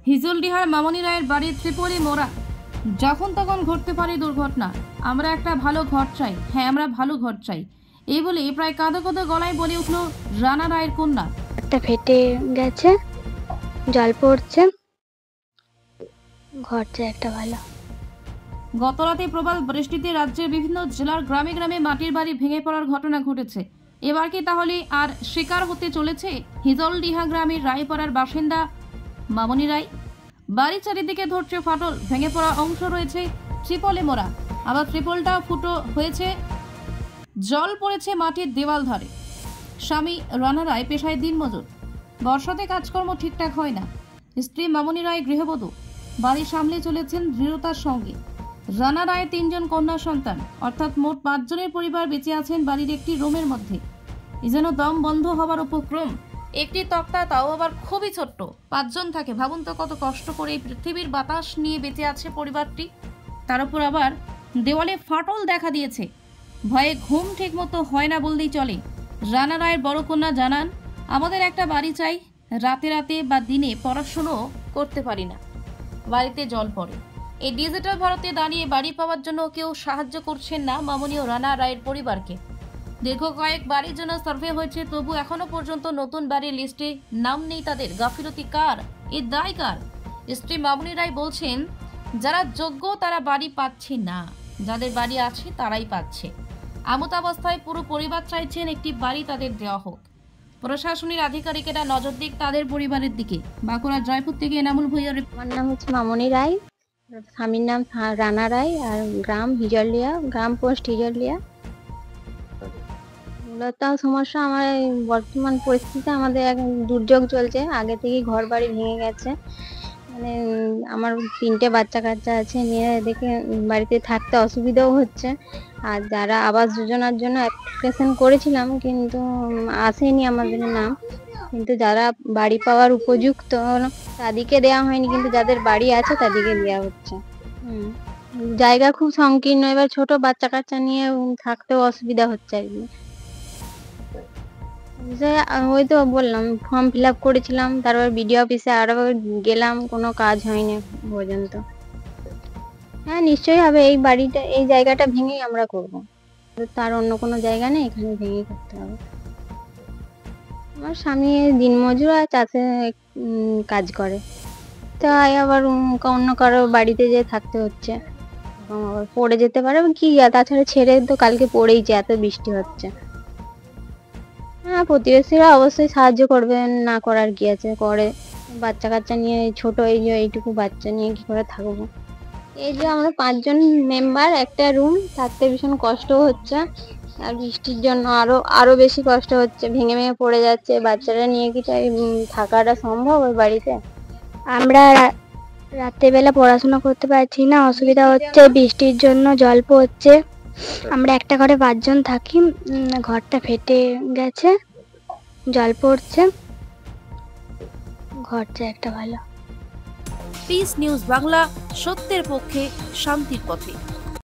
হিজলডিহার মামনি রায়ের বাড়ি ত্রিপলি মোড়া। যখন তখন ঘটতে পারে দুর্ঘটনা। আমরা একটা ভালো ঘর চাই, হ্যাঁ আমরা ভালো ঘর চাই, এই বলে প্রায় কাঁদো কাঁদো গলায় বলে উঠল রানা রায়ের কন্যা। একটা ফেটে গেছে, জল পড়ছে, ঘর চাই একটা ভালো। গতরাতে প্রবল বৃষ্টিতে রাজ্যের বিভিন্ন জেলার গ্রামে গ্রামে মাটির বাড়ি ভেঙে পড়ার ঘটনা ঘটেছে। এবার কি তাহলে আর শিকার হতে চলেছে হিজলডিহা গ্রামের রায়পাড়ার বাসিন্দা মামনি রায়? বাড়ির চারিদিকে ধরছে ফাটল, ভেঙে পড়া অংশ রয়েছে ত্রিপলে মোড়া, আবার ত্রিপলটা ফুটো হয়েছে, জল পড়েছে মাটির দেওয়াল ধারে। স্বামী রানা রায় পেশায় দিনমজুর, বর্ষাতে কাজকর্ম ঠিকঠাক হয় না। স্ত্রী মামনি রায় গৃহবধূ, বাড়ি সামলে চলেছেন দৃঢ়তার সঙ্গে। রানা রায় 3 জন কন্যা সন্তান, অর্থাৎ মোট 5 জনের পরিবার বেঁচে আছেন বাড়ির একটি রুমের মধ্যে। এ যেন দম বন্ধ হবার উপক্রম। একটি তক্তা, তাও আবার খুবই ছোট্ট, 5 জন থাকে। ভাবুন তো কত কষ্ট করে এই পৃথিবীর বাতাস নিয়ে বেঁচে আছে পরিবারটি। তার উপর আবার দেওয়ালে ফাটল দেখা দিয়েছে, ভয়ে ঘুম ঠিক মতো হয় না বললেই চলে। রানা রায়ের বড় কন্যা জানান, আমাদের একটা বাড়ি চাই, রাতে রাতে বা দিনে পড়াশুনো করতে পারি না, বাড়িতে জল পড়ে। এই ডিজিটাল ভারতে দাঁড়িয়ে বাড়ি পাওয়ার জন্য কেউ সাহায্য করছেন না মামনি ও রানা রায়ের পরিবারকে। দীর্ঘ কয়েক বাড়ির জন্য সার্ভে হয়েছে, তবু এখনো পর্যন্ত নতুন বাড়ির লিস্টে নাম নেই তাদের। গাফিলতি কার? এর দায় কার? স্ত্রী মামনি রায় বলছেন, যারা যোগ্য তারা বাড়ি পাচ্ছে না, যাদের বাড়ি আছে তারাই পাচ্ছে। আমতাবস্থায় পুরো পরিবার চাইছেন একটি বাড়ি তাদের দেওয়া হোক। প্রশাসনের আধিকারিকেরা নজর দিক তাদের পরিবারের দিকে। বাঁকুড়া জয়পুর থেকে এনামুল ভূঁইয়া। আমার নাম হচ্ছে মামনি রায়, স্বামীর নাম রানা রায়, আর গ্রাম হিজলডিয়া, গ্রাম পোস্ট হিজলডিয়া। মূলত সমস্যা আমার এই বর্তমান পরিস্থিতিতে আমাদের এক দুর্যোগ চলছে, আগে থেকেই ঘর বাড়ি ভেঙে গেছে। মানে আমার 3টে বাচ্চা কাচ্চা আছে, নিয়ে দেখে বাড়িতে থাকতে অসুবিধাও হচ্ছে। আর যারা আবাস যোজনার জন্য অ্যাপ্লিকেশন করেছিলাম, কিন্তু আসেনি আমাদের নাম। কিন্তু যারা বাড়ি পাওয়ার উপযুক্ত তাদেরকে দেওয়া হয়নি, কিন্তু যাদের বাড়ি আছে তাদেরকে দেওয়া হচ্ছে। জায়গা খুব সংকীর্ণ, এবার ছোট বাচ্চা কাচ্চা নিয়ে থাকতেও অসুবিধা হচ্ছে আর কি। ওই তো বললাম, ফর্ম ফিল আপ করেছিলাম, তারপর বিডিও অফিসে আরো গেলাম, কোনো কাজ হয়নি পর্যন্ত। হ্যাঁ নিশ্চয়ই হবে, এই বাড়িটা এই জায়গাটা ভেঙেই আমরা করব, তার অন্য কোনো জায়গা নেই, এখানে ভেঙেই করতে হবে। আমার স্বামী দিনমজুর আর চাষে কাজ করে, তাই আবার অন্য কারো বাড়িতে যেয়ে থাকতে হচ্ছে, আবার পড়ে যেতে পারে কি, তাছাড়া ছেড়ে তো কালকে পড়েইছে, এত বৃষ্টি হচ্ছে। হ্যাঁ প্রতিবেশীরা অবশ্যই সাহায্য করবেন, না করার কি আছে, করে। বাচ্চা কাচ্চা নিয়ে ছোট, এই যে এইটুকু বাচ্চা নিয়ে কি করে থাকবো। এই যে আমরা 5 জন মেম্বার, একটা রুম, থাকতে ভীষণ কষ্ট হচ্ছে। আর বৃষ্টির জন্য আরো বেশি কষ্ট হচ্ছে, ভেঙে ভেঙে পড়ে যাচ্ছে। বাচ্চারা নিয়ে কি তাই থাকাটা সম্ভব ওই বাড়িতে? আমরা রাত্রেবেলা পড়াশোনা করতে পারছি না, অসুবিধা হচ্ছে, বৃষ্টির জন্য জল পড়ছে। আমরা একটা ঘরে 5 জন থাকি, ঘরটা ফেটে গেছে, জল পড়ছে, ঘর চাই একটা ভালো। পিস নিউজ বাংলা, সত্যের পক্ষে, শান্তির পথে।